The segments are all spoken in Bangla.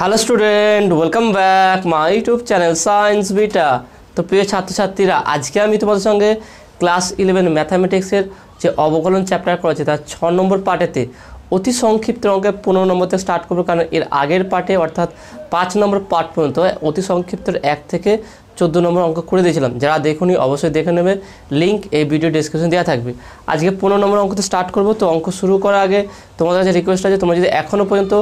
Hello student, welcome back my YouTube channel science beta. তো প্রিয় ছাত্রছাত্রীরা, আজকে আমি তোমাদের সঙ্গে ক্লাস 11 ম্যাথামেটিক্সের যে অবকলন চ্যাপ্টার করেছে তার 6 নম্বর পার্টেতে অতি সংক্ষিপ্ত অঙ্কে 15 নম্বর থেকে স্টার্ট করবো। কারণ এর আগের পার্টে অর্থাৎ 5 নম্বর পার্ট পর্যন্ত অতি সংক্ষিপ্ত 1 থেকে 14 নম্বর অঙ্ক করে দিয়েছিলাম। যারা দেখুনি অবশ্যই দেখে নেবে, লিঙ্ক এই ভিডিও ডেসক্রিপশন দেওয়া থাকবে। আজকে 15 নম্বর অঙ্কতে স্টার্ট করবো। তো অঙ্ক শুরু করার আগে তোমাদের কাছে রিকোয়েস্ট আছে, তোমরা যদি এখনও পর্যন্ত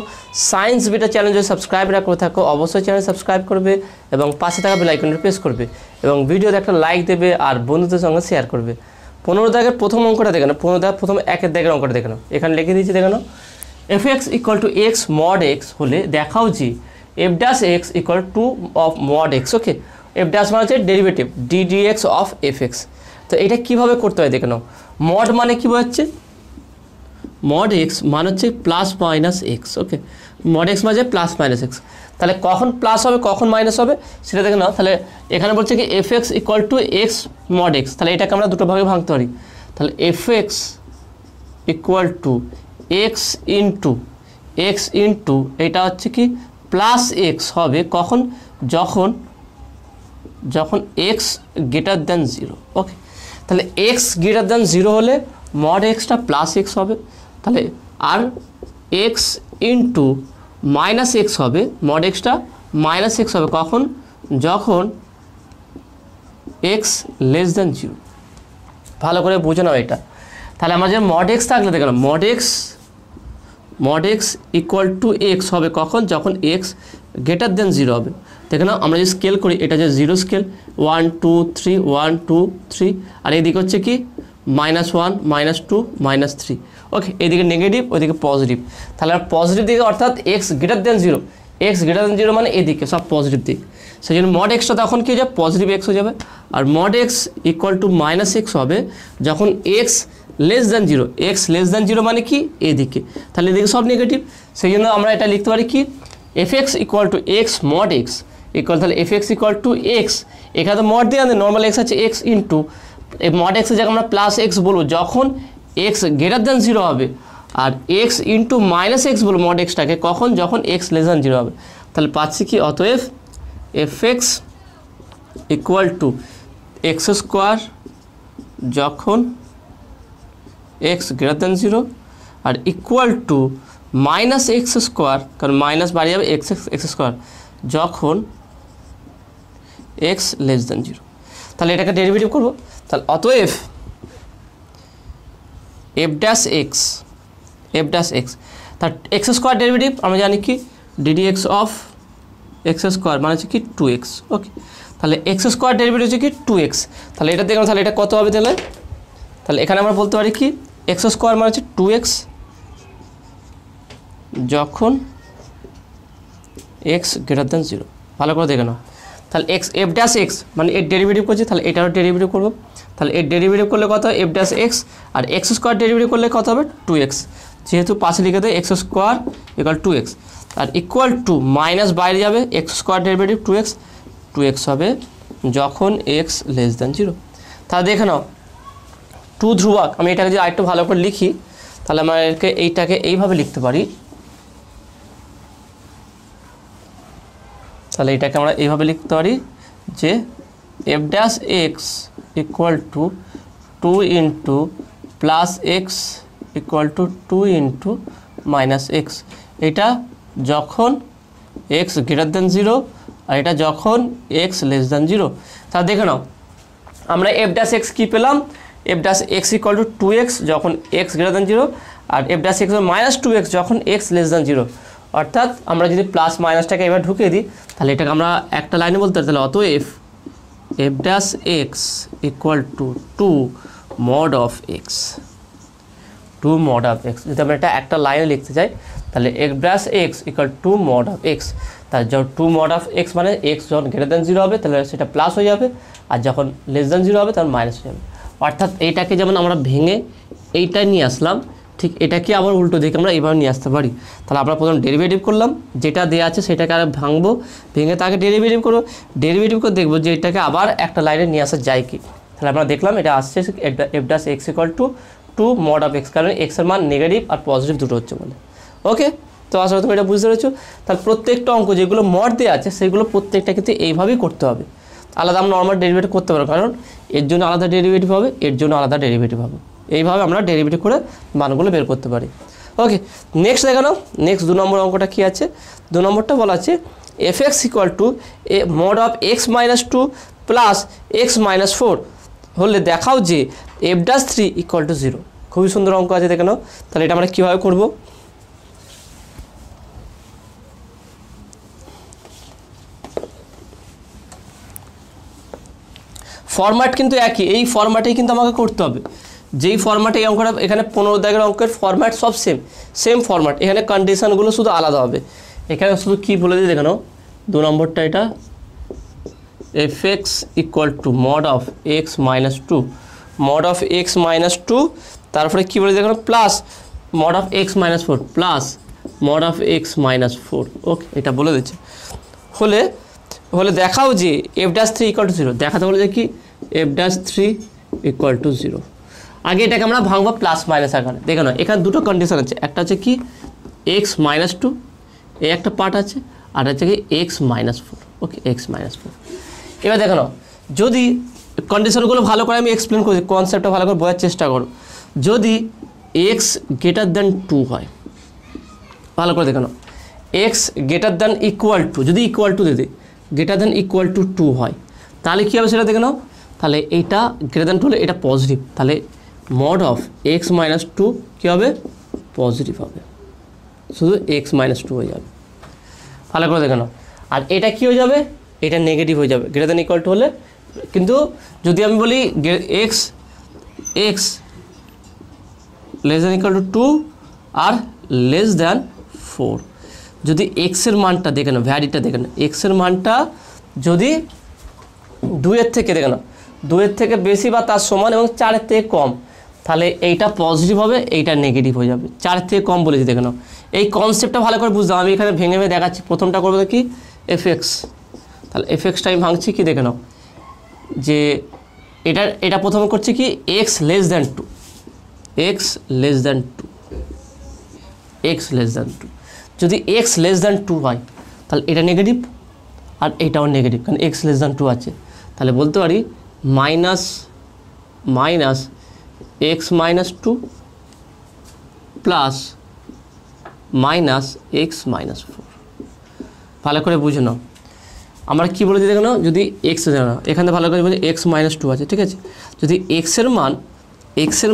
সায়েন্স বিটা চ্যানেল যদি সাবস্ক্রাইব না করে থাকো অবশ্যই চ্যানেল সাবস্ক্রাইব করবে এবং পাশে থাকা বেল আইকনটা প্রেস করবে এবং ভিডিওতে একটা লাইক দেবে আর বন্ধুদের সঙ্গে শেয়ার করবে। 15 দাগের প্রথম অঙ্কটা দেখে নাও, 15 দাগের প্রথম 1 দাগের অঙ্কটা দেখে নাও। এখানে লিখে দিয়েছি, দেখে নাও। F x equal to x mod x হলে দেখাও যে f dash x equal to of mod x. Okay, f dash মানে হচ্ছে derivative d d x of f x. তো এটা কীভাবে করতে হয় দেখে নাও। মড মানে কী বোঝাচ্ছে? মড এক্স মানে হচ্ছে প্লাস মাইনাস এক্স। ওকে, মড এক্স মানে প্লাস মাইনাস এক্স। তাহলে কখন প্লাস হবে কখন মাইনাস হবে সেটা দেখে নাও। তাহলে এখানে বলছে কি f x equal to x mod x. তাহলে এটাকে আমরা দুটো ভাগে ভাঙতে পারি। তাহলে f x equal to x into এটা হচ্ছে কি প্লাস এক্স হবে কখন? যখন এক্স গ্রেটার দ্যান 0। ওকে, তাহলে এক্স গ্রেটার দ্যান 0 হলে মড এক্সটা প্লাস এক্স হবে। তাহলে আর এক্স ইন্টু মাইনাস এক্স হবে, মড এক্সটা মাইনাস এক্স হবে কখন? যখন এক্স লেস দ্যান 0। ভালো করে বুঝে নাও এটা। তাহলে আমার যে মড এক্স থাকলে দেখো না, mod x equal to x হবে কখন? যখন এক্স গ্রেটার দেন 0 হবে। দেখে নাও, আমরা যে স্কেল করি এটা যে 0 স্কেল, 1 2 3 1 2 3, আর এদিকে হচ্ছে কি -1 -2 -3। ওকে, এদিকে নেগেটিভ ওইদিকে পজিটিভ। তাহলে আর পজিটিভ দিকে অর্থাৎ এক্স গ্রেটার দেন 0 মানে এদিকে সব পজিটিভ দিক। সেই জন্য মড এক্সটা তখন কী হয়ে যাবে? পজিটিভ এক্স হয়ে যাবে। আর mod x equal to minus x হবে যখন x less than 0। X less than 0 মানে কি এদিকে, তাহলে এদিকে সব নেগেটিভ। সেই জন্য আমরা এটা লিখতে পারি কি f x equal to x mod x equal, তাহলে f x equal to x, এখানে তো মড দিয়ে আনতে নর্মাল এক্স আছে এক্স ইন্টু মড এক্সের জায়গায় আমরা প্লাস এক্স বলবো যখন এক্স গ্রেটার দ্যান 0 হবে, আর এক্স ইন্টু মাইনাস এক্স বলবো মড এক্সটাকে কখন? যখন এক্স লেস দ্যান 0 হবে। তাহলে পাচ্ছি কি অতএব f x equal to x square যখন এক্স গ্রেটার দ্যান 0 আর equal to minus x square, কারণ মাইনাস বাড়ি যাবে এক্স স্কোয়ার যখন এক্স লেস দ্যান 0। তাহলে এটাকে ডেরিভেটিভ করবো। তাহলে অতএব এফ ড্যাশ এক্স তার এক্স স্কোয়ার ডেরিভেটিভ আমরা জানি কি d d x of x square মানে হচ্ছে কি 2x। ওকে, তাহলে এক্স স্কোয়ার ডেরিভেটিভ হচ্ছে কি 2x। তাহলে এটা দেখলাম, তাহলে এটা কত হবে? তাহলে এখানে আমরা বলতে পারি কি এক্স স্কোয়ার মানে হচ্ছে 2x যখন এক্স গ্রেটার দ্যান 0। ভালো করে দেখে নাও। তাহলে এক্স এফ ড্যাশ এক্স মানে এর ডেরিভেটিভ করছি, তাহলে এটারও ডেরিভেটিভ করবো। তাহলে এর ডেরিভেটিভ করলে কত হবে? এফ ড্যাশ এক্স, আর এক্স স্কোয়ার ডেরিভেটিভ করলে কত হবে? 2x। যেহেতু পাশে লিখে দেয় এক্স স্কোয়ার ইকুয়াল 2x, আর ইকুয়াল টু মাইনাস বাইরে যাবে এক্স স্কোয়ার ডেরিভেটিভ 2x হবে যখন এক্স লেস দ্যান 0। তাহলে দেখে নাও 2 ধ্রুবক। আমি এটাকে যদি আরেকটু ভালো করে লিখি তাহলে আমরা এইটাকে এইভাবে লিখতে পারি। তাহলে এটাকে আমরা এইভাবে লিখতে পারি যে f dash x equal two 2 into plus x equal two 2 into minus x. এটা যখন এক্স গ্রেটার দ্যান 0 আর এটা যখন এক্স লেস দ্যান 0। তাহলে দেখে নাও, আমরা এফ ড্যাশ এক্স কী পেলাম? F dash x equal to 2x যখন এক্স গ্রেটার দ্যান 0, আর f dash x minus 2x যখন এক্স লেস দ্যান 0। অর্থাৎ আমরা যদি প্লাস মাইনাসটাকে এবার ঢুকিয়ে দিই তাহলে এটাকে আমরা একটা লাইনে বলতে পারি। তাহলে অতএব f dash x equal two 2 mod of x, 2 mod of x. যদি আমরা এটা একটা লাইনে লিখতে চাই তাহলে f dash x equal 2 mod of x. তাহলে যখন 2 মড অফ এক্স মানে এক্স যখন গ্রেটার দ্যান 0 হবে তাহলে সেটা প্লাস হয়ে যাবে, আর যখন লেস দ্যান 0 হবে তখন মাইনাস হয়ে যাবে। অর্থাৎ এইটাকে যেমন আমরা ভেঙে এইটাই নিয়ে আসলাম, ঠিক এটাকে আবার উল্টো দিকে আমরা এইভাবে নিয়ে আসতে পারি। তাহলে আমরা প্রথম ডেরিভেটিভ করলাম, যেটা দেওয়া আছে সেটাকে আর ভাঙবো, ভেঙে তাকে ডেরিভেটিভ করবো, ডেরিভেটিভ করে দেখবো যে এটাকে আবার একটা লাইনে নিয়ে আসা যায় কি। তাহলে আমরা দেখলাম এটা আসছে F dash x equal two 2 mod of x, কারণ এক্সের মান নেগেটিভ আর পজিটিভ দুটো হচ্ছে বলে। ওকে, তো আসলে তুমি এটা বুঝতে পেরেছো। তাহলে প্রত্যেকটা অঙ্ক যেগুলো মড দেওয়া আছে সেগুলো প্রত্যেকটা কিন্তু এইভাবেই করতে হবে। আলাদা আমরা নর্মাল ডেরিভেটিভ করতে পারবো, কারণ এর জন্য আলাদা ডেরিভেটিভ হবে, এর জন্য আলাদা ডেরিভেটিভ হবে। এইভাবে আমরা ডেরিভেটিভ করে মানগুলো বের করতে পারি। ওকে, নেক্সট দেখে নাও। নেক্সট 2 নম্বর অঙ্কটা কী আছে? 2 নম্বরটা বলা আছে এফ(x) = mod of x - 2 plus x - 4 হলে দেখাও যে f'3 = 0। খুবই সুন্দর অঙ্ক আছে, দেখে নাও। তাহলে এটা আমরা কীভাবে করবো? ফরম্যাট কিন্তু একই, এই ফরম্যাটেই কিন্তু আমাকে করতে হবে। যেই ফরম্যাটে এই অঙ্কটা, এখানে 15 দাগের অঙ্কের ফরম্যাট সব সেম ফরম্যাট, এখানে কন্ডিশনগুলো শুধু আলাদা হবে। এখানে শুধু কী বলে দিই দেখে নাও, 2 নম্বরটা এটা f(x) = mod of x - 2 mod of x - 2, তারপরে কী বলে দেখো plus mod of x - 4 plus mod of x - 4। ওকে, এটা বলে দিচ্ছে। হলে দেখাও যে f'3 = 0। দেখাতে বলে যে কি f'3 = 0। আগে এটাকে আমরা ভাঙবো প্লাস মাইনাস আকারে। দেখে নাও, এখানে দুটো কন্ডিশন আছে, একটা হচ্ছে কি x - 2, এই একটা পার্ট আছে, আর হচ্ছে কি x - 4। ওকে, x - 4। এবার দেখে নাও, যদি কন্ডিশনগুলো ভালো করে আমি এক্সপ্লেন করছি, কনসেপ্টটা ভালো করে বোঝার চেষ্টা করো। যদি x > 2 হয়, ভালো করে দেখে নাও, x > যদি ইকুয়াল টু দিদি > 2 হয়, তাহলে কী হবে সেটা দেখে নাও। তাহলে এইটা > হলে এটা পজিটিভ, তাহলে mod of x - 2 কী হবে? পজিটিভ হবে, শুধু x - 2 হয়ে যাবে। ভালো করে দেখে নাও। আর এটা কী হয়ে যাবে? এটা নেগেটিভ হয়ে যাবে > হলে। কিন্তু যদি আমি বলি x <= 2 আর <4, যদি এক্সের মানটা দেখে নাও, ভ্যারিটা দেখে নাও, এক্সের মানটা যদি 2-এর থেকে দেখে নাও 2-এর থেকে বেশি বা তার সমান এবং 4-এর থেকে কম, তাহলে এইটা পজিটিভ হবে, এইটা নেগেটিভ হয়ে যাবে। 4-এর থেকে কম বলেছি, দেখে নাও। এই কনসেপ্টটা ভালো করে বুঝতে হবে। আমি এখানে ভেঙে দেখাচ্ছি। প্রথমটা করবো কি f(x), তাহলে f(x)টা আমি ভাঙছি কি দেখে নাও, যে এটা প্রথমে করছি কি x <2, যদি x <2 হয় তাহলে এটা নেগেটিভ, আর এটাও নেগেটিভ, কারণ x <2 আছে। তাহলে বলতে পারি minus x - 2 plus minus x - 4। ভালো করে বুঝে নাও, আমরা কী বলেছি দেখে নাও, যদি এক্স এখানে ভালো করে বলছি x - 2 আছে, ঠিক আছে। যদি এক্সের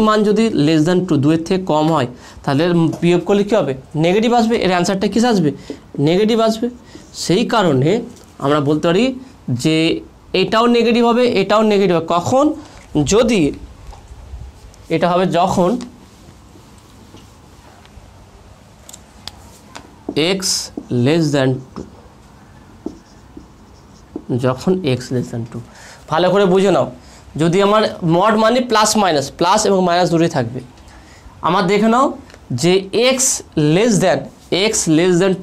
মান যদি <2, 2-এর থেকে কম হয়, তাহলে বিয়োগ করলে কী হবে? নেগেটিভ আসবে। এর অ্যান্সারটা কিসে আসবে? নেগেটিভ আসবে। সেই কারণে আমরা বলতে পারি যে এটাও নেগেটিভ হবে, এটাও নেগেটিভ হবে। কখন? যদি এটা হবে যখন x <2, যখন x <2। ভালো করে বুঝে নাও, যদি আমার মড মানে প্লাস এবং মাইনাস দুটোই থাকবে। আমার দেখে নাও যে x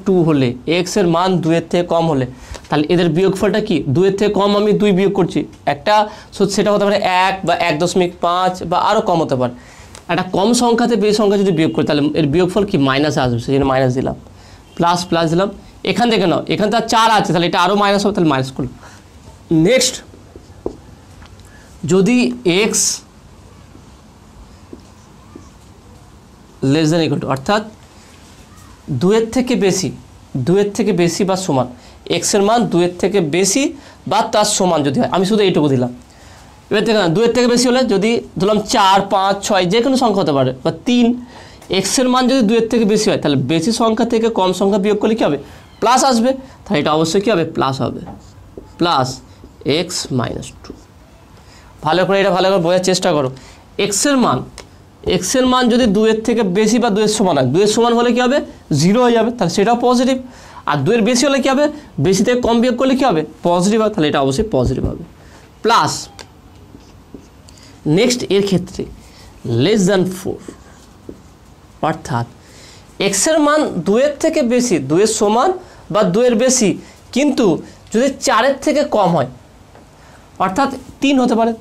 <2 হলে, x এর মান 2-এর থেকে কম হলে, তাহলে এদের বিয়োগফলটা কি? 2-এর থেকে কম আমি 2 বিয়োগ করছি, একটা সেটা হতে পারে 1 বা 1.5 বা আরও কম হতে পারে। একটা কম সংখ্যাতে বেশি সংখ্যা যদি বিয়োগ করি, তাহলে এর বিয়োগফল কি মাইনাস আসবে, সেই জন্য মাইনাস দিলাম, প্লাস দিলাম। এখান থেকে নাও, এখানে তো 4 আছে, তাহলে এটা আরও মাইনাস হবে, তাহলে মাইনাস করলাম। নেক্সট, যদি x <= অর্থাৎ 2-এর থেকে বেশি বা সমান, এক্সের মান 2-এর থেকে বেশি বা তার সমান যদি হয়, আমি শুধু এইটুকু দিলাম। এবার দেখুন, 2-এর থেকে বেশি হলে যদি ধরলাম 4, 5, 6 যে কোনো সংখ্যা হতে পারে, বা 3, এক্সের মান যদি 2-এর থেকে বেশি হয়, তাহলে বেশি সংখ্যা থেকে কম সংখ্যা বিয়োগ করলে কী হবে? প্লাস আসবে। তাহলে এটা অবশ্যই কী হবে? প্লাস হবে, প্লাস x - 2। ভালো করে বোঝার চেষ্টা করো। এক্সের মান যদি 2-এর থেকে বেশি বা 2-এর সমান হয়, 2-এর সমান হলে কী হবে? 0 হয়ে যাবে, তাহলে সেটাও পজিটিভ। আর 2-এর বেশি হলে কী হবে? বেশি থেকে কম বিয়োগ করলে কী হবে? পজিটিভ হবে, তাহলে এটা অবশ্যই পজিটিভ হবে। প্লাস নেক্সট, এর ক্ষেত্রে <4, অর্থাৎ এক্সের মান 2-এর থেকে বেশি, 2-এর সমান বা 2-এর বেশি, কিন্তু যদি 4-এর থেকে কম হয়, অর্থাৎ 3 হতে পারে।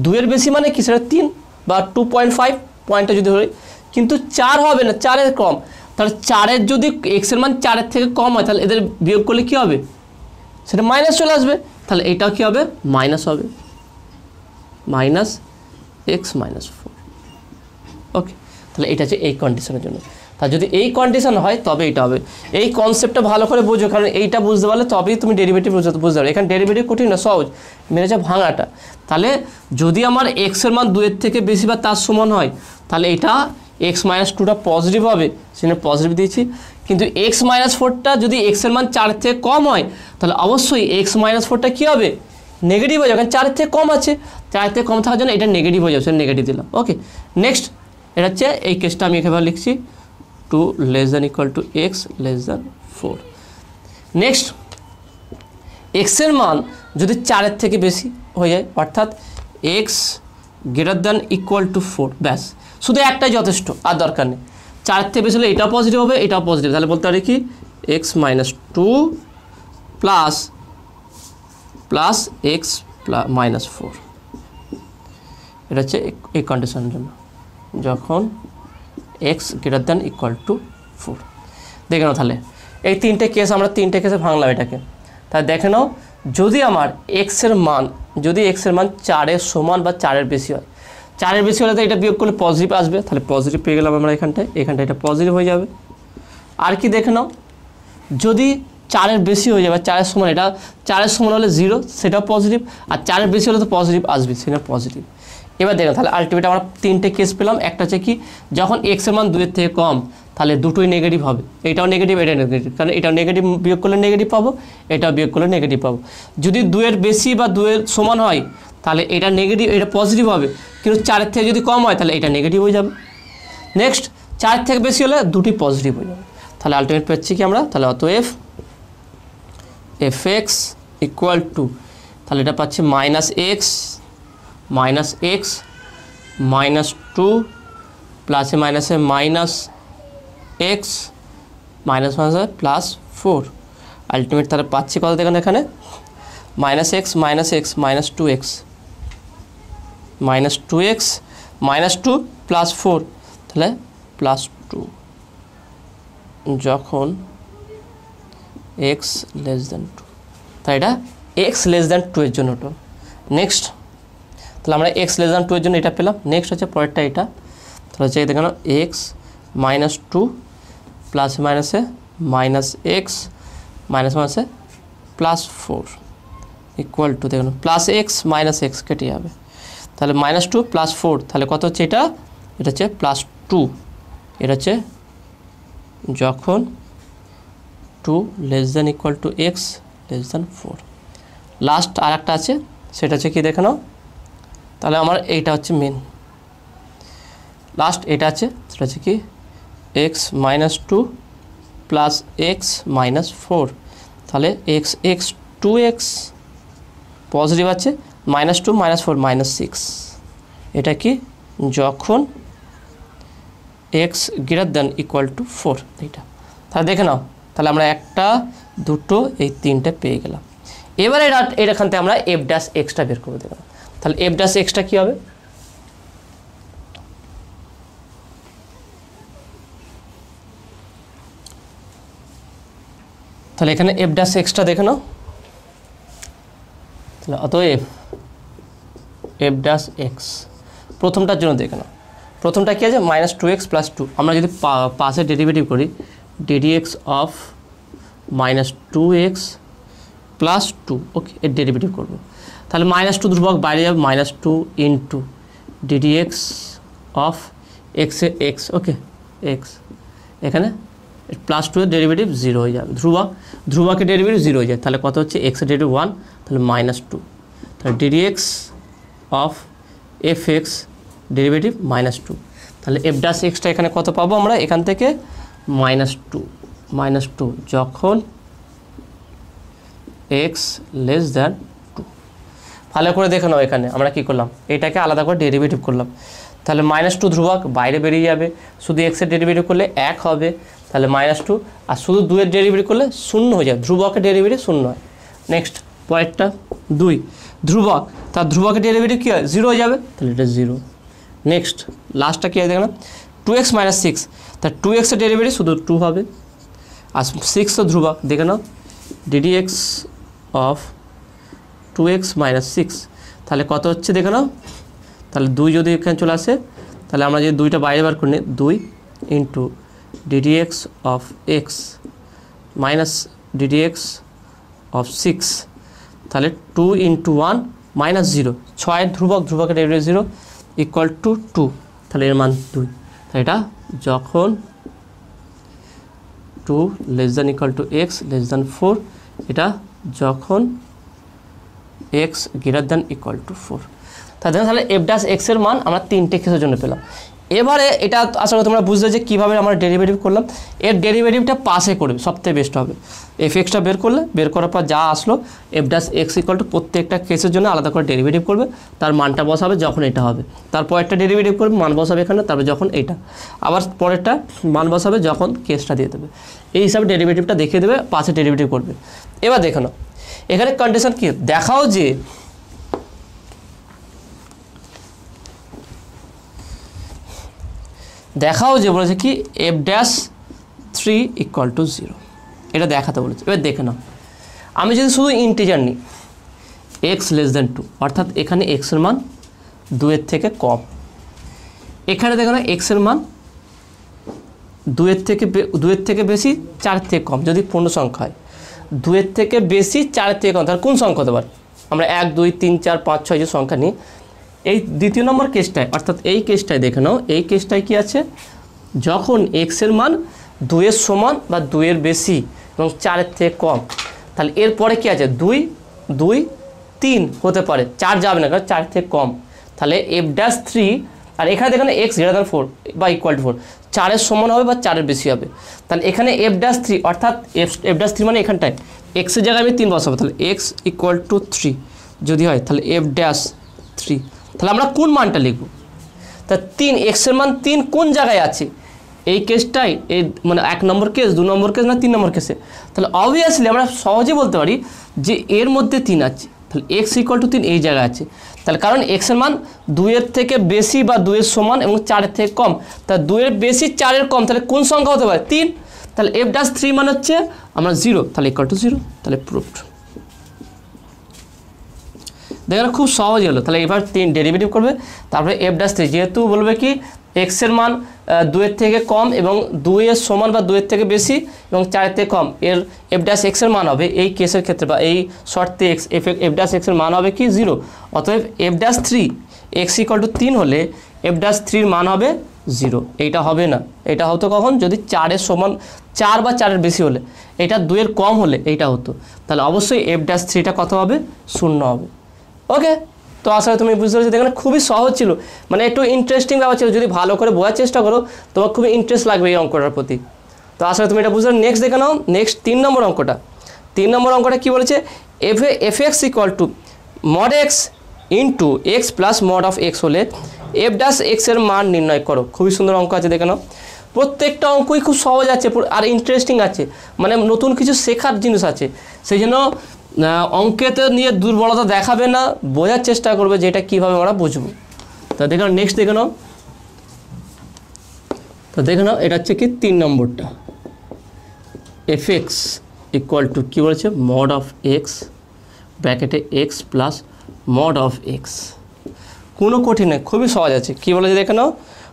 2-এর বেশি মানে কি? সেটা 3 বা 2.5 পয়েন্টটা যদি হয়, কিন্তু 4 হবে না, 4-এর কম, তাহলে 4-এর যদি এক্সের মান 4-এর থেকে কম হয় তাহলে এদের বিয়োগ করলে কী হবে, সেটা মাইনাস চলে আসবে। তাহলে এটাও কী হবে, মাইনাস হবে, মাইনাস এক্স মাইনাস 4। ওকে, তাহলে এটা হচ্ছে এই কন্ডিশনের জন্য। তা যদি এই কন্ডিশন হয় তবে এটা হবে। এই কনসেপ্টটা ভালো করে বুঝো, কারণ এইটা বুঝতে পারলে তবেই তুমি ডেরিভেটিভ বুঝতে পারবে। এখানে ডেরিভেটিভ কঠিন না, সহজ, মেনে যা ভাঙাটা। তাহলে যদি আমার এক্সের মান 2-এর থেকে বেশি বা তার সমান হয় তাহলে এটা এক্স মাইনাস 2টা পজিটিভ হবে, সেখানে পজিটিভ দিয়েছি। কিন্তু এক্স মাইনাস 4টা যদি এক্সের মান 4-এর থেকে কম হয় তাহলে অবশ্যই এক্স মাইনাস 4টা কী হবে, নেগেটিভ হয়ে যাবে, কারণ 4-এর থেকে কম আছে, 4-এর থেকে কম থাকার জন্য এটা নেগেটিভ হয়ে যাবে, সেটা নেগেটিভ দিলাম। ওকে, নেক্সট এটা হচ্ছে এই কেসটা আমি এখানে লিখছি 2 <= x < 4। নেক্সট এক্সের মান যদি 4-এর থেকে বেশি হয়ে যায়, অর্থাৎ x <= 4, ব্যাস, শুধু একটাই যথেষ্ট, আর দরকার নেই। 4-এর থেকে বেশি হলে এটাও পজিটিভ হবে, এটাও পজিটিভ, তাহলে বলতে পারি কি x - 2 প্লাস x - 4। এটা হচ্ছে এই কন্ডিশনের জন্য, যখন x <= 4। দেখে নাও তাহলে এই 3টে কেস, আমরা 3টে কেসে ভাঙলাম এটাকে। তাহলে দেখে নাও যদি আমার এক্সের মান 4-এর সমান বা 4-এর বেশি হয়, 4-এর বেশি হলে তো এটা বিয়োগ করলে পজিটিভ আসবে, তাহলে পজিটিভ পেয়ে গেলাম আমরা এখানটায় এটা পজিটিভ হয়ে যাবে। আর কি দেখে নাও যদি 4-এর বেশি হয়ে যাবে, 4-এর সমান, এটা 4-এর সমান হলে 0, সেটাও পজিটিভ, আর 4-এর বেশি হলে তো পজিটিভ আসবে, সেটা পজিটিভ। এবার দেখো তাহলে আলটিমেট আমরা 3টে কেস পেলাম। একটা হচ্ছে কি, যখন এক্সের মান 2-এর থেকে কম তাহলে দুটোই নেগেটিভ হবে, এটাও নেগেটিভ, এটা নেগেটিভ, কারণ এটাও নেগেটিভ বিয়োগ করলে নেগেটিভ পাবো, এটাও বিয়োগ করলে নেগেটিভ পাবো। যদি 2-এর বেশি বা 2-এর সমান হয় তাহলে এটা নেগেটিভ, এটা পজিটিভ হবে, কিন্তু 4-এর থেকে যদি কম হয় তাহলে এটা নেগেটিভ হয়ে যাবে। নেক্সট 4-এর থেকে বেশি হলে দুটি পজিটিভ হয়ে যাবে। তাহলে আলটিমেট পাচ্ছি কি আমরা, তাহলে অতএব fx = তাহলে এটা পাচ্ছি -x -2 প্লাসে মাইনাসে -x +4। আলটিমেট তাহলে পাচ্ছি কত দেখেন এখানে, -x -2x -2 + 4, তাহলে +2 যখন x <2। তাই এটা x <2 এর জন্য। নেক্সট তাহলে আমরা x <2 এর জন্য এটা পেলাম। নেক্সট হচ্ছে পরেরটা, এটা তাহলে হচ্ছে দেখেন x -2 প্লাসে মাইনাসে -x +4 = দেখুন +x - x কেটে যাবে, তাহলে -2 + 4, তাহলে কত হচ্ছে এটা হচ্ছে +2। এটা হচ্ছে যখন 2 <= x < 4। লাস্ট আর একটা আছে, সেটা হচ্ছে কি দেখে নাও, তাহলে আমার এইটা হচ্ছে মেন লাস্ট, এটা আছে সেটা হচ্ছে কি x -2 প্লাস x -4, তাহলে x 2x পজিটিভ আছে, -2 -4 -6। এটা কি যখন x > 4, এইটা। তাহলে দেখে নাও তাহলে আমরা 1 2 এই 3টে পেয়ে গেলাম। এবারে এখান থেকে আমরা f'(x) বের করবো। দেখো তাহলে f'(x) কী হবে, তাহলে এখানে f'(x) দেখে নাও, তাহলে অতএব f'(x) প্রথমটার জন্য দেখে নাও, প্রথমটা কী আছে -2x + 2। আমরা যদি পাশে ডেরিভেটিভ করি ddx অফ -2x + 2, ওকে, এর ডেরিভেটিভ করবো, তাহলে -2 ধ্রুবক বাইরে যাবে, -2 × ddx of x x, okay, x এখানে +2 এর ডেরিভেটিভ 0 হয়ে যাবে, ধ্রুবকের ডেরিভেটিভ 0 হয়ে যায়, তাহলে কত হচ্ছে x এর ডেরিভেটিভ 1, তাহলে -2, তাহলে ddx অফ fx ডেরিভেটিভ -2, তাহলে f'(x) এখানে কত পাবো আমরা এখান থেকে -2 যখন x <2। ভালো করে দেখে নাও এখানে আমরা কি করলাম, এটাকে আলাদা করে ডেরিভেটিভ করলাম, তাহলে -2 ধ্রুবক বাইরে বেরিয়ে যাবে, শুধু x এর ডেরিভেটিভ করলে 1 হবে, তাহলে -2, আর শুধু 2 এর ডেরিভেটিভ করলে 0 হয়ে যাবে, ধ্রুবকের ডেরিভেটিভ 0 হয়। নেক্সট পরেরটা 2 ধ্রুবক, তার ধ্রুবকের ডেরিভেটিভ কী হয় 0 হয়ে যাবে, তাহলে এটা 0। নেক্সট লাস্টটা কী হয় দেখলাম 2x মাইনাস সিক্স, তা 2x এর ডেরিভেটিভ শুধু 2 হবে, আর 6 তো ধ্রুবক, দেখে নাও ddx of 2x minus six, তাহলে কত হচ্ছে দেখে নাও, তাহলে 2 যদি এখানে চলে আসে, তাহলে আমরা যদি 2টা বাইরে বার করে নিই, 2 into ddx of x minus ddx of 6, তাহলে 2 ইন্টু 1 মাইনাস 0, 6 ধ্রুবক, ধ্রুবকের ডেরিভেটিভ 0 ইকুয়াল টু 2, তাহলে এর মান 2। তাহলে এটা যখন 2 less than equal to x less than 4, এটা যখন x greater than equal to 4। তাহলে এফ ড্যাশ এক্স এর মান আমরা 3টে কেসের জন্য পেলাম। এবারে এটা আসলে তোমরা বুঝলে যে কীভাবে আমরা ডেরিভেটিভ করলাম, এর ডেরিভেটিভটা পাশে করবে, সবথেকে বেস্ট হবে। এফ এক্সটা বের করলে, বের করার পর যা আসলো F dash x equal two প্রত্যেকটা কেসের জন্য আলাদা করে ডেরিভেটিভ করবে, তার মানটা বসাবে যখন এটা হবে, তারপর একটা ডেরিভেটিভ করবে, মান বসাবে এখানে, তারপর যখন এটা, আবার পরেরটা মান বসাবে যখন কেসটা দিয়ে দেবে, এই হিসাবে ডেরিভেটিভটা দেখিয়ে দেবে, পাশে ডেরিভেটিভ করবে। এবার দেখো না এখানে কন্ডিশন কি, দেখাও যে বলেছে কি এফ ড্যাশ 3 ইকুয়াল টু 0, এটা দেখাতে বলেছে। এবার দেখে নাও, আমি যদি শুধু ইন্টিজার নিই এক্স লেস দেন 2, অর্থাৎ এখানে এক্সের মান 2-এর থেকে কম, এখানে দেখো না এক্সের মান 2-এর থেকে বেশি, 4-এর থেকে কম, যদি পূর্ণ সংখ্যা হয় 2-এর থেকে বেশি, 4-এর থেকে কম, তাহলে কোন সংখ্যা হতে পারে? আমরা 1 2 3 4 5 6 যে সংখ্যা নিই, এই দ্বিতীয় নম্বর কেসটায়, অর্থাৎ এই কেসটায় দেখে নাও, এই কেসটায় কি আছে, যখন এক্সের মান 2-এর সমান বা 2-এর বেশি এবং 4-এর থেকে কম, তাহলে এরপরে কি আছে, 2 2 3 হতে পারে, 4 যাবে না, কারণ 4 থেকে কম, তাহলে এফ ড্যাশ 3, আর এখানে দেখেন এক্স গ্রেটার দ্যান 4 বা ইকুয়াল টু 4, 4-এর সমান হবে বা 4-এর বেশি হবে, তাহলে এখানে এফ ড্যাশ 3, অর্থাৎ এফ ড্যাশ 3 মানে এখানটায় এক্সের জায়গায় আমি 3 বসাবো, তাহলে এক্স ইকুয়াল টু 3 যদি হয়, তাহলে এফ ড্যাশ 3, তাহলে আমরা কোন মানটা লিখব, তা 3, এক্সের মান 3 কোন জায়গায় আছে, এই কেসটাই, এই মানে 1 নম্বর কেস, 2 নম্বর কেস না 3 নম্বর কেসে, তাহলে অবভিয়াসলি আমরা সহজে বলতে পারি যে এর মধ্যে 3 আছে, তাহলে এক্স ইকুয়াল টু 3 এই জায়গায় আছে, তাহলে কারণ এক্সের মান 2-এর থেকে বেশি বা 2-এর সমান এবং 4-এর থেকে কম, তা 2-এর বেশি 4-এর কম, তাহলে কোন সংখ্যা হতে পারে, 3, তাহলে এফ ড্যাশ 3 মানে হচ্ছে আমরা 0, তাহলে ইকুয়াল টু 0, তাহলে প্রুফড। দেখেন খুব সহজ হলো, তাহলে এবার 3 ডেরিভেটিভ করবে, তারপরে এফ ড্যাশ 3, যেহেতু বলবে কি এক্সের মান 2-এর থেকে কম এবং 2-এর সমান বা 2-এর থেকে বেশি এবং 4-এর থেকে কম, এর এফ ড্যাশ এক্সের মান হবে এই কেসের ক্ষেত্রে বা এই শর্তে এফ ড্যাশ এক্সের মান হবে কি 0, অতএব f dash 3 x equal two 3 হলে এফ ড্যাশ 3-র মান হবে 0, এইটা হবে না, এটা হতো কখন, যদি 4-এর সমান, 4 বা 4-এর বেশি হলে, এটা 2-এর কম হলে এইটা হতো, তাহলে অবশ্যই এফ ড্যাশ 3টা কত হবে, 0 হবে। ওকে, তো আসলে তুমি বুঝতে পারছো, দেখেন খুবই সহজ ছিল, মানে একটু ইন্টারেস্টিং ব্যাপার ছিল, যদি ভালো করে বোঝার চেষ্টা করো তোমার খুবই ইন্টারেস্ট লাগবে এই অঙ্কটার প্রতি। তো আসলে তুমি এটা বুঝতে, নেক্সট দেখে নাও, নেক্সট 3 নম্বর অঙ্কটা। 3 নম্বর অঙ্কটা কী বলেছে, F x equal two mod x into x plus mod of x হলে এফ ড্যাশ এক্সের মান নির্ণয় করো। খুবই সুন্দর অঙ্ক আছে, দেখে নাও, প্রত্যেকটা অঙ্কই খুব সহজ আছে আর ইন্টারেস্টিং আছে, মানে নতুন কিছু শেখার জিনিস আছে, সেই জন্য অঙ্কেতে নিয়ে দুর্বলতা দেখাবে না, বোঝার চেষ্টা করবে যে এটা কীভাবে আমরা বুঝবো। তো দেখে নাও, নেক্সট দেখে নাও, তো দেখে নাও এটা হচ্ছে কি 3 নম্বরটা, এফ এক্স ইকুয়াল টু কী বলেছে, মড অফ এক্স ব্র্যাকেটে x plus mod of x, কোনো কঠিন নয়, খুবই সহজ আছে। কী বলেছে দেখে নাও,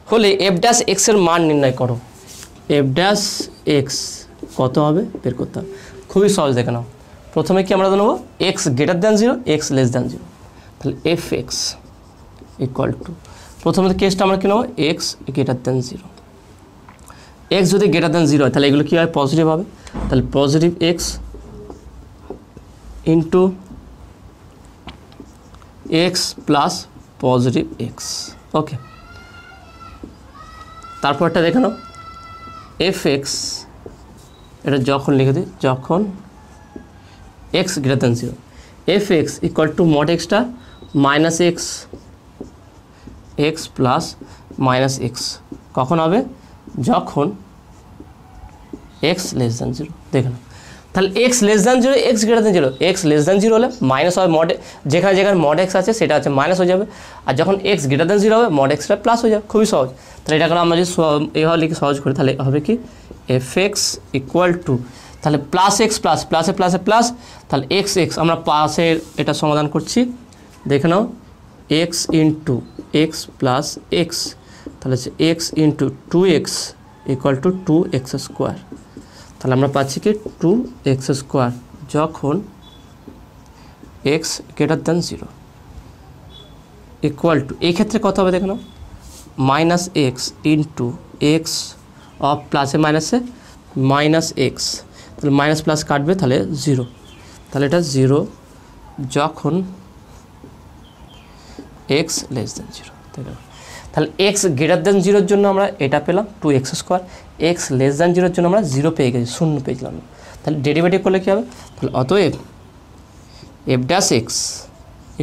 হলে এফ ড্যাশ এক্সের মান নির্ণয় করো, এফ ড্যাশ এক্স কত হবে বের করতে হবে, খুবই সহজ। দেখে নাও, প্রথমে কি আমরা নেবো, x greater than 0 x less than 0, তাহলে এফ এক্স ইকুয়াল টু, প্রথমে কেসটা আমরা কী নেবো, এক্স গ্রেটার দ্যান 0, এক্স যদি গ্রেটার দ্যান 0 হয় তাহলে এগুলো কী হয়, পজিটিভ হবে, তাহলে positive x into x plus positive x. Okay, তারপরটা দেখে নাও, এফ এক্স, এটা যখন লিখে দিই, যখন x greater than 0, F x equal two mod extra minus x, x plus minus x, কখন হবে, যখন এক্স লেস দ্যান 0। দেখে নাও, তাহলে x less than zero, x greater than zero, x less than zero হলে মাইনাস হবে, মড যেখানে যেখানে মড এক্স আছে সেটা হচ্ছে মাইনাস হয়ে যাবে, আর যখন এক্স গ্রেটার দ্যান জিরো হবে মড এক্সটা প্লাস হয়ে যাবে। খুবই সহজ। তাহলে এটা আমরা যদি এইভাবে লিখে সহজ করি তাহলে হবে কি এফ এক্স ইকুয়াল টু, তাহলে প্লাস এক্স প্লাস প্লাসে প্লাসে প্লাস, তাহলে এক্স এক্স আমরা পাশের এটা সমাধান করছি, দেখে নাও x into x plus x, তাহলে হচ্ছে x into two x equal to two x square. তাহলে আমরা পাচ্ছি কি টু এক্স স্কোয়ার যখন x greater than zero equal to, এই ক্ষেত্রে কত হবে দেখে নাও minus x into x of প্লাসে মাইনাসে মাইনাস এক্স, তাহলে মাইনাস প্লাস কাটবে তাহলে জিরো, তাহলে এটা জিরো যখন এক্স লেস দ্যান জিরো। তাহলে এক্স গ্রেটার দ্যান জিরোর জন্য আমরা এটা পেলাম two x square, x less than জিরোর জন্য আমরা জিরো পেয়ে গেছি, শূন্য পেয়েছিলাম। তাহলে ডেরিভেটিভ করলে কী হবে, তাহলে অতএব f dash x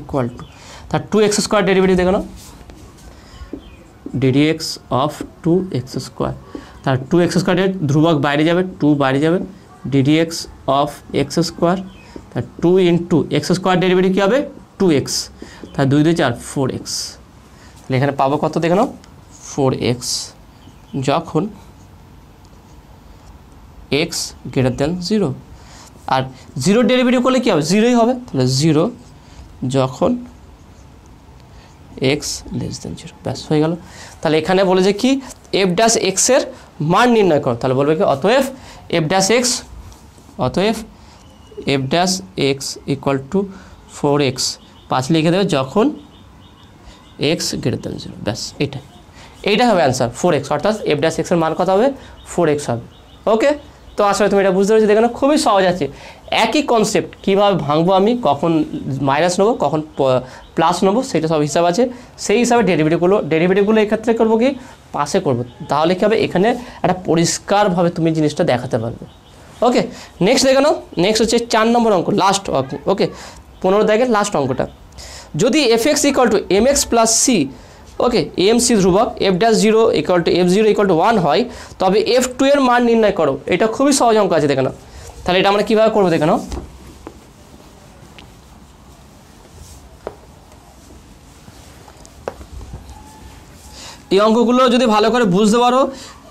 equal to, তার টু এক্স স্কোয়ার ডেরিভেটিভ দেখো না d d x of two x square, তার টু এক্স স্কোয়ারের ধ্রুবক বাইরে যাবে, টু বাইরে যাবে, d d x of x square, তার two into x square derivative কী হবে টু এক্স, তার দুই দুই চার ফোর এক্স। তাহলে এখানে পাবো কত দেখে নাও ফোর এক্স যখন এক্স গ্রেটার দ্যান জিরো, আর জিরো ডেরিভেটিভ করলে কী হবে জিরোই হবে, তাহলে জিরো যখন এক্স লেস দ্যান জিরো, ব্যাস হয়ে গেল। তাহলে এখানে বলে যে কি এফ ড্যাশ এক্সের মান নির্ণয় করো, তাহলে বলবে কি অতএব এফ ড্যাশ এক্স, অতএব f dash x equal two four x, পাঁচ লিখে দেবে যখন এক্স গ্রেটার দ্যান জিরো, ব্যাস এইটাই হবে অ্যান্সার ফোর এক্স, অর্থাৎ এফ ড্যাশ এক্সের মান কত হবে ফোর এক্স হবে। ওকে, তো আসলে তুমি এটা বুঝতে পেরেছি, দেখো খুবই সহজ আছে। একই কনসেপ্ট কীভাবে ভাঙবো আমি, কখন মাইনাস নেবো কখন প্লাস নেবো সেটা সব হিসাব আছে, সেই হিসাবে ডেরিভেটিভগুলো এক্ষেত্রে করবো কি পাশে করবো, তাহলে কী হবে এখানে একটা পরিষ্কারভাবে তুমি জিনিসটা দেখাতে পারবে। ওকে, নেক্সট দেখে নাও, নেক্সট হচ্ছে 4 নম্বর অঙ্ক, লাস্ট। ওকে, 15 দাগের লাস্ট অঙ্কটা, যদি f x equal to m x plus c, okay m c ধ্রুবক, f dash zero equal to f zero equal to 1 হয়, তবে এফ টু এর মান নির্ণয় করো। এটা খুবই সহজ অঙ্ক আছে দেখে নাও। তাহলে এটা আমরা কীভাবে করবো দেখে নাও, এই অঙ্কগুলো যদি ভালো করে বুঝতে পারো,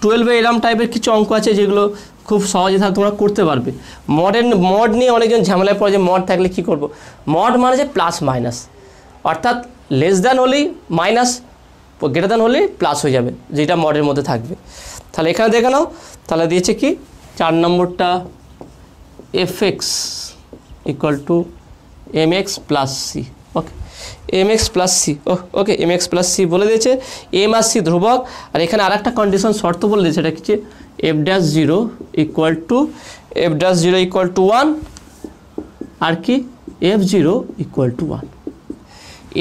12-এ এরম টাইপের কিছু অঙ্ক আছে যেগুলো খুব সহজে তোমরা করতে পারবে। মড নিয়ে অনেকজন ঝামেলায় পড়ে যে মড থাকলে কী করবো, মড মানে যে প্লাস মাইনাস, অর্থাৎ লেস দ্যান হলেই মাইনাস, গ্রেটার দ্যান হলেই প্লাস হয়ে যাবে, যেটা মডের মধ্যে থাকবে। তাহলে এখানে দেখে নাও, তাহলে দিয়েছে কি 4 নম্বরটা f x equal to m x plus c, okay m x plus c, okay m x plus c বলে দিয়েছে, এম আর সি ধ্রুবক, আর এখানে আর একটা কন্ডিশন শর্ত বলে দিয়েছে, এটা কি f dash zero equal to 1 আর কি f zero equal to 1,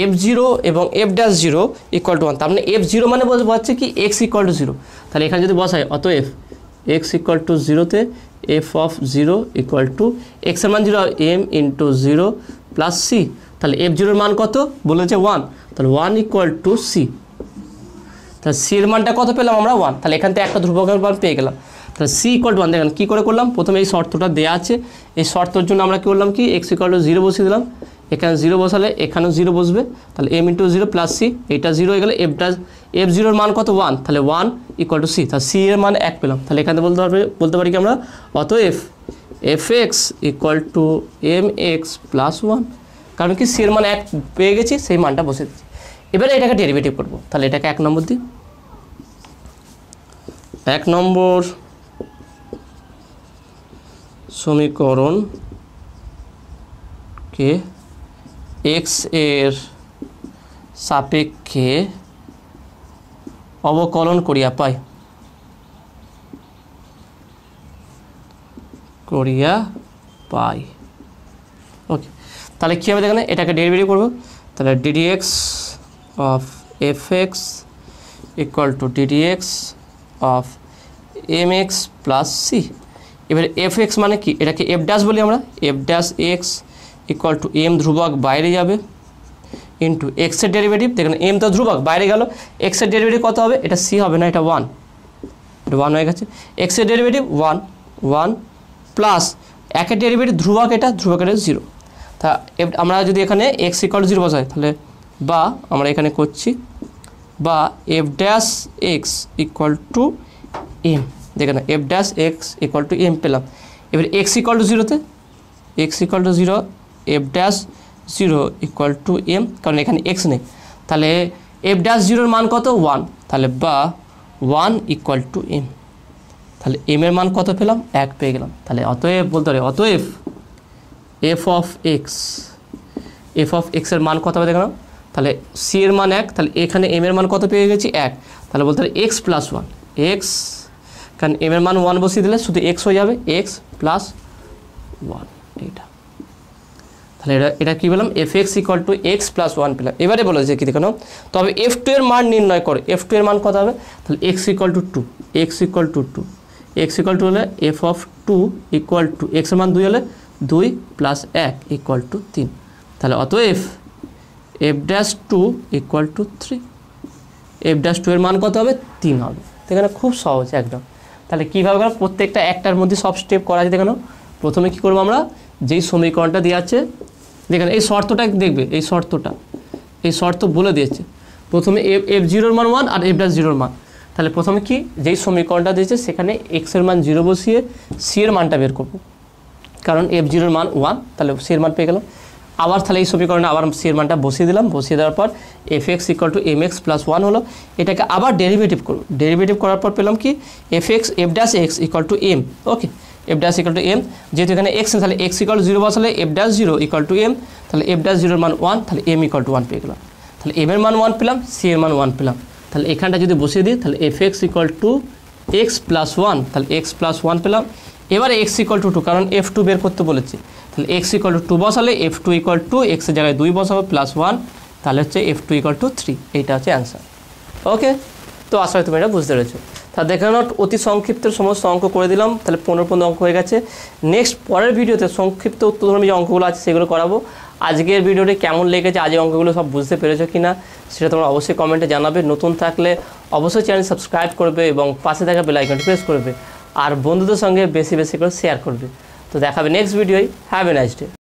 f zero এবং f dash zero equal to 1, তার মানে এফ জিরো মানে বলছে কি এক্স ইকুয়াল টু জিরো। তাহলে এখানে যদি বসাই অতএব এক্স ইকুয়াল টু জিরোতে f of zero equal to এক্সের মান zero m into zero plus c, তাহলে এফ জিরোর মান কত বলেছে 1, তাহলে 1 ইকুয়াল টু সি, তাহলে সির মানটা কত পেলাম আমরা 1, তাহলে এখান থেকে একটা ধ্রুবকের মান পেয়ে গেলাম। তাহলে সি ইকুয়াল টু 1 দেখেন কী করে করলাম, প্রথমে এই শর্তটা দেওয়া আছে, এই শর্তর জন্য আমরা কী করলাম কি এক্স ইকুয়াল টু জিরো বসিয়ে দিলাম, এখানে জিরো বসালে এখানেও জিরো বসবে, তাহলে m into zero plus c, এইটা জিরো হয়ে গেলে এফ জিরোর মান কত 1, তাহলে 1 ইকুয়াল টু সি, তাহলে সি এর মান 1 পেলাম। তাহলে এখানে বলতে পারি কি আমরা অতএব f x equal to m x plus 1, কারণ কি সি এর মান 1 পেয়ে গেছি, সেই মানটা বসে দিচ্ছি। এবারে এটাকে ডেরিভেটিভ করবো, তাহলে এটাকে 1 নম্বর দিই, 1 নম্বর সমীকরণকে এক্স এর সাপেক্ষে অবকলন করিয়া পাই, ওকে তাহলে কী হবে দেখেন, এটাকে ডেরিভেটিভ করবো, তাহলে d d x of f x equal to d d x of m x plus c. এবারে এফ এক্স মানে কি, এটাকে এফ ড্যাশ বলি আমরা, f dash x equal to m ধ্রুবক বাইরে যাবে ইন্টু এক্সের ডেরিভেটিভ, দেখেন এম তো ধ্রুবক বাইরে গেল, এক্সের ডেরিভেটিভ কত হবে, এটা সি হবে না, এটা 1 হয়ে গেছে, এক্সের ডেরিভেটিভ 1 প্লাস একের ডেরিভেটিভ ধ্রুবক, এটা ধ্রুবক, এটা 0। তা আমরা যদি এখানে এক্স ইকুয়াল টু 0 বসাই, তাহলে বা আমরা এখানে করছি বা f dash x equal to m, দেখেন f dash x equal to m পেলাম। এবার এক্স ইকুয়াল টু 0-তে, x equal to 0, f dash 0 equal to m, কারণ এখানে এক্স নেই, তাহলে এফ ড্যাশ 0-এর মান কত 1, তাহলে বা 1 ইকুয়াল টু এম, তাহলে এম এর মান কত পেলাম 1 পেয়ে গেলাম। তাহলে অতএব বলতে পারি অতএব এফ অফ এক্সের মান কত হবে দেখলাম, তাহলে সি এর মান 1, তাহলে এখানে এম এর মান কত পেয়ে গেছি 1, তাহলে বলতে পারি এক্স প্লাস 1, এক্স, কারণ এম এর মান 1 বসিয়ে দিলে শুধু এক্স হয়ে যাবে, এক্স প্লাস 1, এইটা। তাহলে এটা কী পেলাম, F x equal to x plus 1 পেলাম। এবারে বলেছে কি দেখো, তবে এফ টু এর মান নির্ণয় করো, এফ টু এর মান কত হবে, তাহলে x equal two 2, x equal two 2, x equal two হলে এফ অফ 2 ইকুয়াল টু এক্সের মান 2 হলে 2 প্লাস 1 ইকুয়াল টু 3, তাহলে অতএব f dash 2 equal to 3, F dash 2 এর মান কত হবে 3 হবে। এখানে খুব সহজ একদম। তাহলে কীভাবে করা, প্রত্যেকটা একটার মধ্যে সব স্টেপ করা আছে। দেখেন প্রথমে কী করবো আমরা, যেই সমীকরণটা দেওয়া আছে দেখেন এই শর্তটা দেখবে, এই শর্ত বলে দিয়েছে প্রথমে এফ 0-এর মান 1 আর এফ ড্যাশ 0-এর মান। তাহলে প্রথমে কি, যেই সমীকরণটা দিয়েছে সেখানে এক্সের মান 0 বসিয়ে সি এর মানটা বের করবো, কারণ এফ 0-এর মান 1, তাহলে সি এর মান পেয়ে গেলাম। আবার তাহলে এই সমীকরণে আবার সি এর মানটা বসিয়ে দিলাম, বসিয়ে দেওয়ার পর f x equal to m x plus 1 হলো, এটাকে আবার ডেরিভেটিভ করবো, ডেরিভেটিভ করার পর পেলাম কি f dash x equal to m, okay, f dash equal to m, যেহেতু এখানে এক্স, তাহলে এক্স ইকুয়াল টু 0 বসালে f dash 0 equal to m, তাহলে এফ ড্যাশ 0-এর মান 1, তাহলে এম ইকুয়াল টু 1 পেয়ে গেলাম। তাহলে এম এর মান 1 পেলাম, সি এর মান 1 পেলাম, তাহলে এখানটা যদি বসিয়ে দিই তাহলে f x equal to x plus 1, তাহলে এক্স প্লাস 1 পেলাম। এবারে এক্স ইকুয়াল টু 2, কারণ এফ 2 বের করতে বলেছি, তাহলে এক্স ইকুয়াল টু 2 বসালে এফ 2 ইকুয়াল টু এক্সের জায়গায় 2 বসাবো প্লাস 1, তাহলে হচ্ছে এফ 2 ইকুয়াল টু 3, এইটা হচ্ছে অ্যান্সার। ওকে, তো আশা করি তুমি এটা বুঝতে পেরেছো। তাহলে দেখে নাও অতি সংক্ষিপ্ত সমস্ত অঙ্ক করে দিলাম, তাহলে 15 অঙ্ক হয়ে গেছে। নেক্সট পরের ভিডিওতে সংক্ষিপ্ত উত্তরধর্মী যে অঙ্কগুলো আছে সেগুলো করাবো। আজকের ভিডিওটি কেমন লেগেছে, আজকের অঙ্কগুলো সব বুঝতে পেরেছো কিনা সেটা তোমরা অবশ্যই কমেন্টে জানাবে। নতুন থাকলে অবশ্যই চ্যানেল সাবস্ক্রাইব করবে এবং পাশে থাকা বেল আইকনটি প্রেস করবে, আর বন্ধুদের সঙ্গে বেশি বেশি করে শেয়ার করবে। তো দেখাবে নেক্সট ভিডিওয়। Have a nice day.